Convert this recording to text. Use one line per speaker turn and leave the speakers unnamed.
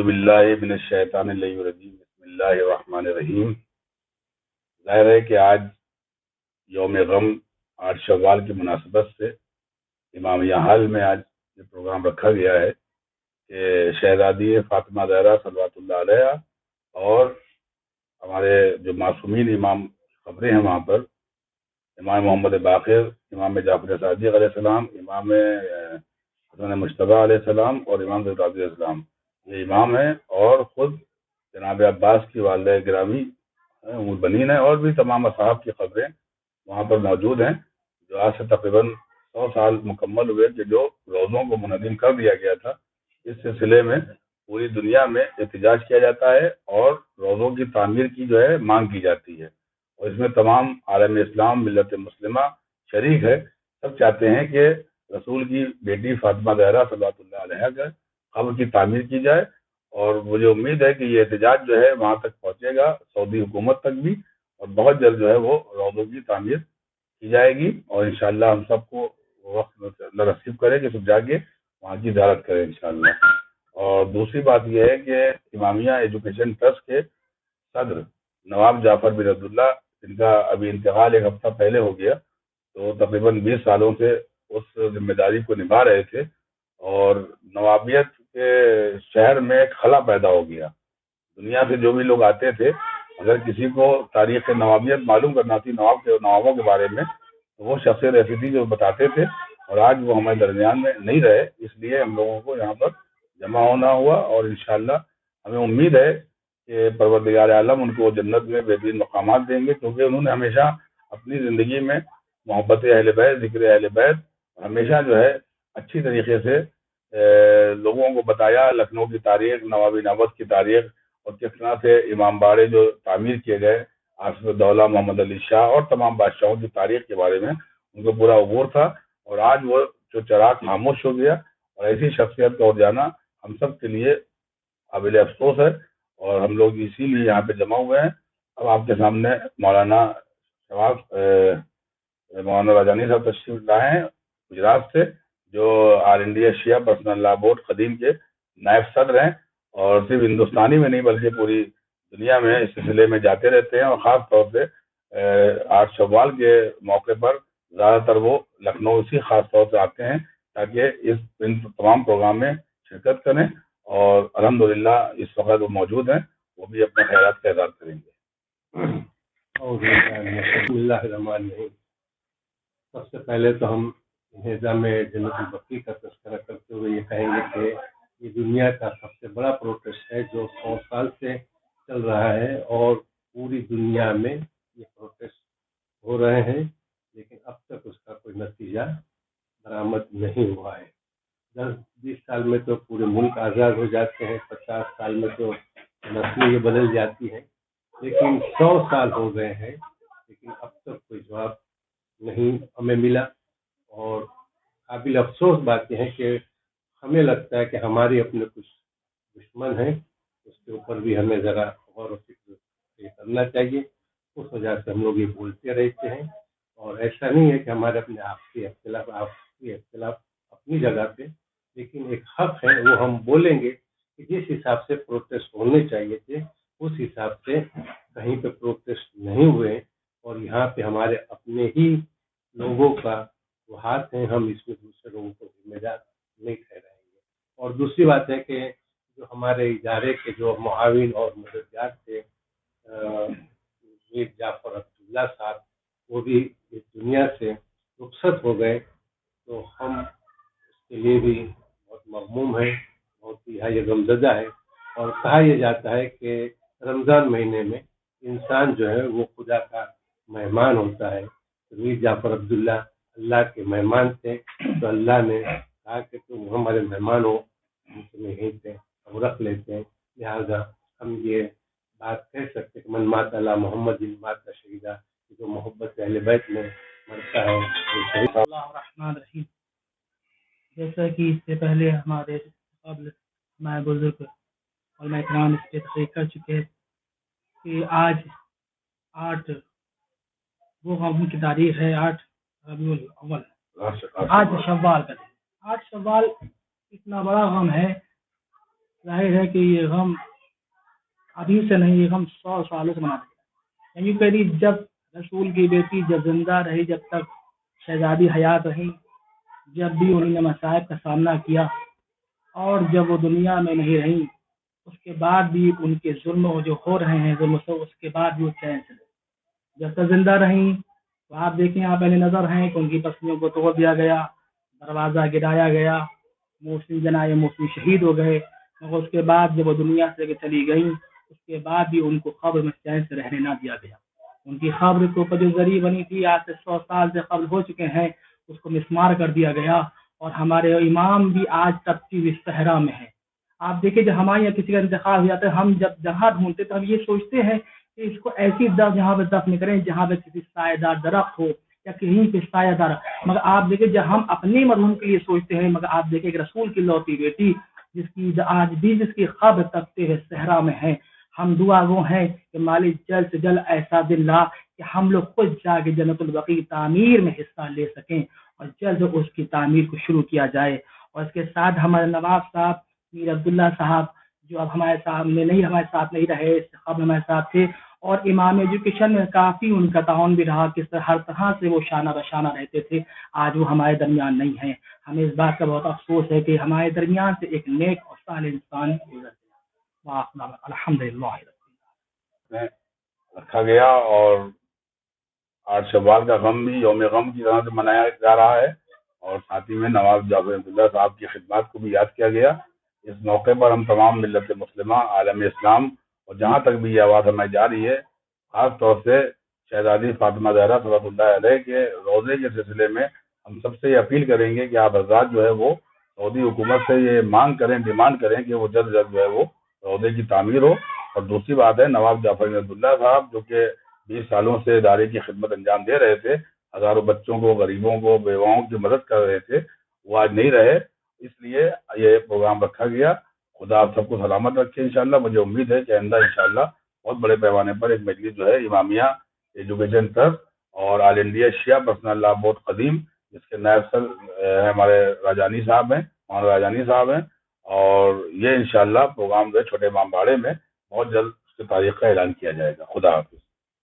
باللہ من الشیطان الرجیم بسم اللہ الرحمن الرحیم۔ ظاہر ہے کہ آج یوم غم 8 شوال کی مناسبت سے امامیہ حال میں آج یہ پروگرام رکھا گیا ہے کہ شہزادی فاطمہ زہرا صلوات اللہ علیہ اور ہمارے جو معصومین امام قبریں ہیں وہاں پر امام محمد باقر، امام جعفر صادق علیہ السلام، امام حسن مجتبیٰ علیہ السلام اور امام زید علیہ السلام، یہ امام ہیں، اور خود جناب عباس کی والدہ گرامی ام بنین ہیں، اور بھی تمام اصحاب کی خبریں وہاں پر موجود ہیں، جو آج سے تقریباً 100 سال مکمل ہوئے کہ جو روزوں کو منظم کر دیا گیا تھا۔ اس سلسلے میں پوری دنیا میں احتجاج کیا جاتا ہے اور روزوں کی تعمیر کی جو ہے مانگ کی جاتی ہے، اور اس میں تمام عالم اسلام، ملت مسلمہ شریک ہے۔ سب چاہتے ہیں کہ رسول کی بیٹی فاطمہ زہرا صلوات اللہ علیہ کا قبر کی تعمیر کی جائے، اور مجھے امید ہے کہ یہ احتجاج جو ہے وہاں تک پہنچے گا، سعودی حکومت تک بھی، اور بہت جلد جو ہے وہ روضوں کی تعمیر کی جائے گی، اور انشاءاللہ ہم سب کو وقت اللہ نصیب کرے کہ سب جا کے وہاں کی زیارت کریں انشاءاللہ۔ اور دوسری بات یہ ہے کہ امامیہ ایجوکیشن ٹرسٹ کے صدر نواب جعفر بن عبداللہ، جن کا ابھی انتقال ایک ہفتہ پہلے ہو گیا، تو تقریباً 20 سالوں سے اس ذمہ داری کو نبھا رہے تھے، اور نوابیت کے شہر میں ایک خلا پیدا ہو گیا۔ دنیا سے جو بھی لوگ آتے تھے، اگر کسی کو تاریخ نوابیت معلوم کرنا تھی نوابوں کے بارے میں، تو وہ شخصیت ایسی تھی جو بتاتے تھے، اور آج وہ ہمارے درمیان میں نہیں رہے، اس لیے ہم لوگوں کو یہاں پر جمع ہونا ہوا، اور انشاءاللہ ہمیں امید ہے کہ پروردگار عالم ان کو جنت میں بہترین مقامات دیں گے، کیونکہ انہوں نے ہمیشہ اپنی زندگی میں محبت اہل بیت، ذکر اہل بیت ہمیشہ جو ہے اچھی طریقے سے لوگوں کو بتایا، لکھنؤ کی تاریخ، نوابی نوبت کی تاریخ، اور کس طرح سے امام باڑے جو تعمیر کیے گئے، آصف الدولہ محمد علی شاہ اور تمام بادشاہوں کی تاریخ کے بارے میں ان کو پورا عبور تھا، اور آج وہ جو چراغ خاموش ہو گیا، اور ایسی شخصیت کا اٹھ جانا ہم سب کے لیے قابل افسوس ہے، اور ہم لوگ اسی لیے یہاں پہ جمع ہوئے ہیں۔ اب آپ کے سامنے مولانا راجانی صاحب تشریف لائے ہیں گجرات سے، جو آل انڈیا شیعہ پرسنل لا بورڈ قدیم کے نائب صدر ہیں، اور صرف ہندوستانی میں نہیں بلکہ پوری دنیا میں اس سلسلے میں جاتے رہتے ہیں، اور خاص طور سے 8 شوال کے موقع پر زیادہ تر وہ لکھنؤ سے خاص طور سے آتے ہیں تاکہ ان تمام پروگرام میں شرکت کریں، اور الحمدللہ اس وقت وہ موجود ہیں، وہ بھی اپنے خیرات کا اظہار کریں گے۔
بسم اللہ الرحمن الرحیم۔ سب سے پہلے تو ہم نظام جنت البقیع کا تذکرہ کرتے ہوئے یہ کہیں گے کہ یہ دنیا کا سب سے بڑا پروٹیسٹ ہے جو 100 سال سے چل رہا ہے، اور پوری دنیا میں یہ پروٹیسٹ ہو رہے ہیں، لیکن اب تک اس کا کوئی نتیجہ برآمد نہیں ہوا ہے۔ 10-20 سال میں تو پورے ملک آزاد ہو جاتے ہیں، 50 سال میں تو نسلیں یہ بدل جاتی ہیں، لیکن 100 سال ہو گئے ہیں، لیکن اب تک کوئی جواب نہیں ہمیں ملا۔ اور قابل افسوس بات یہ ہے کہ ہمیں لگتا ہے کہ ہمارے اپنے کچھ دشمن ہیں، اس کے اوپر بھی ہمیں ذرا غور و فکر کرنا چاہیے۔ اس وجہ سے ہم لوگ یہ بولتے رہتے ہیں، اور ایسا نہیں ہے کہ ہمارے اپنے اختلاف اپنی جگہ پہ، لیکن ایک حق ہے، وہ ہم بولیں گے کہ جس حساب سے پروٹیسٹ ہونے چاہیے تھے اس حساب سے کہیں پہ پروٹیسٹ نہیں ہوئے، اور یہاں پہ ہمارے اپنے ہی لوگوں کا وہ ہاتھ ہیں، ہم اس میں دوسرے لوگوں کو ذمہ دار نہیں ٹھہرائیں گے۔ اور دوسری بات ہے کہ جو ہمارے ادارے کے جو معاون اور مددگار تھے، میر جعفر عبداللہ صاحب، وہ بھی اس دنیا سے رخصت ہو گئے، تو ہم اس کے لیے بھی بہت مغموم ہیں، بہت ہی غمزدہ ہے۔ اور کہا یہ جاتا ہے کہ رمضان مہینے میں انسان جو ہے وہ خدا کا مہمان ہوتا ہے۔ میر جعفر عبداللہ اللہ کے مہمان تھے، تو اللہ نے کہا کہ تم ہمارے مہمان ہو، ہم تمہیں یہیں پہ ہم رکھ لیتے ہیں، لہٰذا ہم یہ بات کہہ سکتے کہ من مات علی محمد مات شہیدہ، جو محبت اہل بیت میں مرتا ہے وہ شہید۔
اللہ الرحمن الرحیم۔ جیسا کہ اس سے پہلے ہمارے قبل ہمارے بزرگ علماء کرام اس پہ تحقیق کر چکے کہ آج 8 وہ غم کی تاریخ ہے، 8 ربیع الاول، 8 شوال کا دن۔ 8 شوال اتنا بڑا غم ہے ظاہر ہے کہ یہ غم ابھی سے نہیں، یہ غم 100 سالوں سے مناتے ہیں. یعنی پہلی جب رسول کی بیٹی جب زندہ رہی، جب تک شہزادی حیات رہی، جب بھی انہوں نے مصائب کا سامنا کیا، اور جب وہ دنیا میں نہیں رہی اس کے بعد بھی ان کے ظلم جو ہو رہے ہیں، ظلم سے اس کے بعد بھی وہ چین سے رہے. جب تک زندہ رہیں تو آپ دیکھیں آپ پہلے نظر ہیں کہ ان کی پسلیوں کو توڑ دیا گیا، دروازہ گرایا گیا، موسمی جنائے موسمی شہید ہو گئے. مگر اس کے بعد جب وہ دنیا سے چلی گئیں اس کے بعد بھی ان کو قبر میں چین سے رہنے نہ دیا گیا. ان کی قبر کے اوپر جو زری بنی تھی، آج سے 100 سال سے قبل ہو چکے ہیں، اس کو مسمار کر دیا گیا. اور ہمارے امام بھی آج تک کی صحرا میں ہیں. آپ دیکھیں جب ہمارے یہاں کسی کا انتقال ہو جاتا ہے، ہم جب جگہ ڈھونڈتے تو ہم یہ سوچتے ہیں کہ اس کو ایسی جہاں پہ دفن کریں جہاں پہ کسی سایہ دار درخت ہو یا کہیں پہ سایہ دار. مگر آپ دیکھیں جب ہم اپنے مرحوم کے لیے سوچتے ہیں، مگر آپ دیکھیں کہ رسول کی لوٹی بیٹی جس کی آج بھی جس کی قبر تکتے ہوئے صحرا میں ہے، ہم دعا گو ہیں کہ مالک جلد سے جلد ایسا دن لا کہ ہم لوگ خود جا کے جنت البقیع تعمیر میں حصہ لے سکیں اور جلد اس کی تعمیر کو شروع کیا جائے. اور اس کے ساتھ ہمارے نواب صاحب میر عبداللہ صاحب جو اب ہمارے ساتھ نہیں رہے، اس سے قبل ہمارے ساتھ تھے، اور امام ایجوکیشن میں کافی ان کا تعاون بھی رہا، کس طرح ہر طرح سے وہ شانہ بشانہ رہتے تھے. آج وہ ہمارے درمیان نہیں ہیں. ہمیں اس بات کا بہت افسوس ہے کہ ہمارے درمیان سے ایک نیک اور صالح انسان گزر گیا. الحمد للہ
رکھا گیا، اور 8 شوال کا غم بھی یوم غم کی طرح سے منایا جا رہا ہے، اور ساتھ ہی میں نواب جعفر عبداللہ صاحب کی خدمات کو بھی یاد کیا گیا. اس موقع پر ہم تمام ملت مسلمہ، عالم اسلام اور جہاں تک بھی یہ آواز ہمیں جا رہی ہے، خاص طور سے شہزادی فاطمہ زہرا صلی اللہ علیہ کے روزے کے سلسلے میں ہم سب سے یہ اپیل کریں گے کہ آپ حضرات جو ہے وہ سعودی حکومت سے یہ مانگ کریں، ڈیمانڈ کریں کہ وہ جلد جلد جو ہے وہ روزے کی تعمیر ہو. اور دوسری بات ہے، نواب جعفر عبداللہ صاحب جو کہ 20 سالوں سے ادارے کی خدمت انجام دے رہے تھے، ہزاروں بچوں کو، غریبوں کو، بیواؤں کی مدد کر رہے تھے، وہ آج نہیں رہے. اس لیے یہ پروگرام رکھا گیا. خدا آپ سب کو سلامت رکھے انشاءاللہ. مجھے امید ہے کہ آئندہ انشاءاللہ بہت بڑے پیمانے پر ایک مجلس جو ہے امامیہ ایجوکیشن ٹرسٹ اور آل انڈیا شیعہ پرسنل لا بہت قدیم، جس کے نائب صدر ہمارے راجانی صاحب ہیں، مولانا راجانی صاحب ہیں، اور یہ انشاءاللہ پروگرام جو ہے چھوٹے امام باڑے میں بہت جلد اس کی تاریخ کا اعلان کیا جائے گا. خدا حافظ.